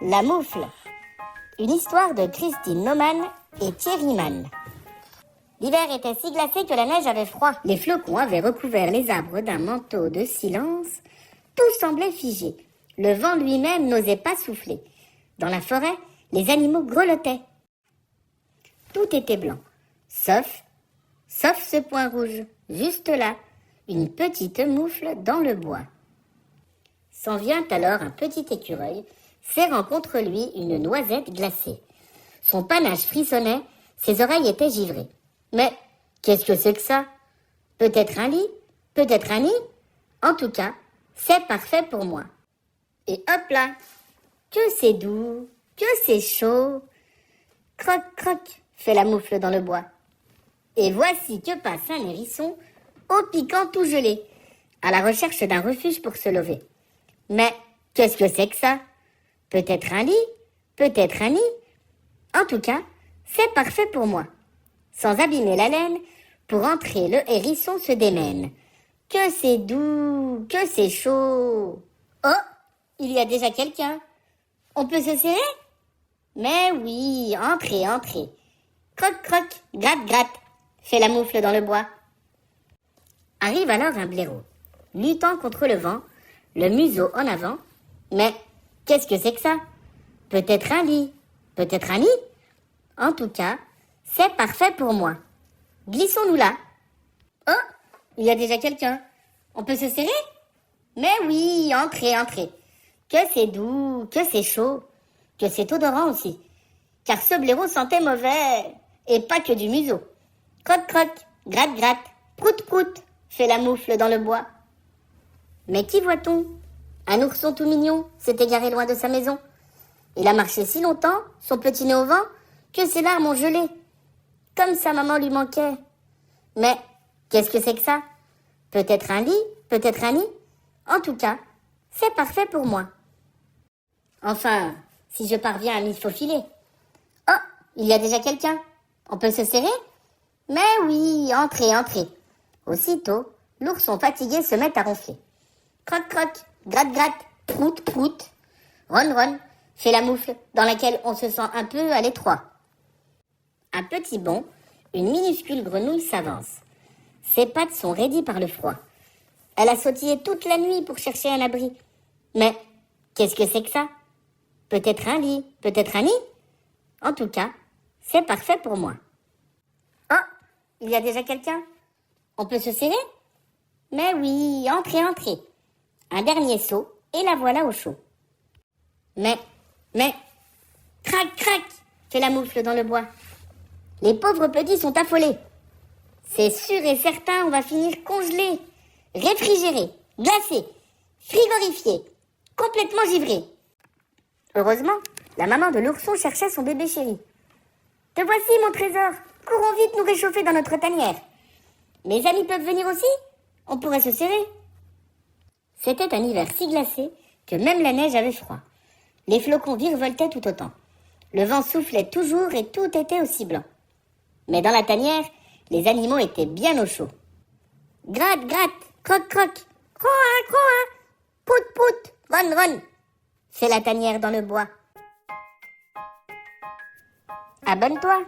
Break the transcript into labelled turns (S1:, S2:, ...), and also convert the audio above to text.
S1: La moufle. Une histoire de Christine Naumann et Thierry Mann. L'hiver était si glacé que la neige avait froid. Les flocons avaient recouvert les arbres d'un manteau de silence. Tout semblait figé. Le vent lui-même n'osait pas souffler. Dans la forêt, les animaux grelottaient. Tout était blanc, sauf ce point rouge, juste là, une petite moufle dans le bois. S'en vient alors un petit écureuil, serrant contre lui une noisette glacée. Son panache frissonnait, ses oreilles étaient givrées. Mais qu'est-ce que c'est que ça? Peut-être un lit? Peut-être un nid? En tout cas, c'est parfait pour moi. Et hop là! Que c'est doux, que c'est chaud! Croc, croc, fait la moufle dans le bois. Et voici que passe un hérisson, au piquant tout gelé, à la recherche d'un refuge pour se lever. Mais qu'est-ce que c'est que ça? Peut-être un lit? Peut-être un nid? En tout cas, c'est parfait pour moi. Sans abîmer la laine, pour entrer, le hérisson se démène. Que c'est doux, que c'est chaud. Oh, il y a déjà quelqu'un. On peut se serrer? Mais oui, entrez, entrez. Croc, croc, gratte, gratte, fait la moufle dans le bois. Arrive alors un blaireau, luttant contre le vent, le museau en avant. Mais qu'est-ce que c'est que ça? Peut-être un lit, peut-être un nid? En tout cas, c'est parfait pour moi. Glissons-nous là. Oh, il y a déjà quelqu'un. On peut se serrer? Mais oui, entrez, entrez. Que c'est doux, que c'est chaud, que c'est odorant aussi. Car ce blaireau sentait mauvais, et pas que du museau. Croc, croc, gratte, gratte, prout, prout, fait la moufle dans le bois. Mais qui voit-on? Un ourson tout mignon s'est égaré loin de sa maison. Il a marché si longtemps, son petit nez au vent, que ses larmes ont gelé. Comme sa maman lui manquait. Mais qu'est-ce que c'est que ça? Peut-être un lit, peut-être un nid? En tout cas, c'est parfait pour moi. Enfin, si je parviens à m'y faufiler. Oh, il y a déjà quelqu'un. On peut se serrer? Mais oui, entrez, entrez. Aussitôt, l'ourson fatigué se met à ronfler. Croc, croc, gratte, gratte, prout, prout. Ron, ron, fait la moufle dans laquelle on se sent un peu à l'étroit. À petit bond, une minuscule grenouille s'avance. Ses pattes sont raidies par le froid. Elle a sautillé toute la nuit pour chercher un abri. Mais qu'est-ce que c'est que ça? Peut-être un lit, peut-être un nid? En tout cas, c'est parfait pour moi. Oh, il y a déjà quelqu'un. On peut se serrer? Mais oui, entrez, entrez. Un dernier saut, et la voilà au chaud. Mais, crac, crac, fait la moufle dans le bois. Les pauvres petits sont affolés. C'est sûr et certain, on va finir congelés, réfrigérés, glacés, frigorifiés, complètement givrés. Heureusement, la maman de l'ourson cherchait son bébé chéri. « Te voici, mon trésor. Courons vite nous réchauffer dans notre tanière. Mes amis peuvent venir aussi? On pourrait se serrer. » C'était un hiver si glacé que même la neige avait froid. Les flocons virevoltaient tout autant. Le vent soufflait toujours et tout était aussi blanc. Mais dans la tanière, les animaux étaient bien au chaud. Gratte, gratte, croc, croc, croa, croa, pout, pout, ron, ron, fait la tanière dans le bois. Abonne-toi.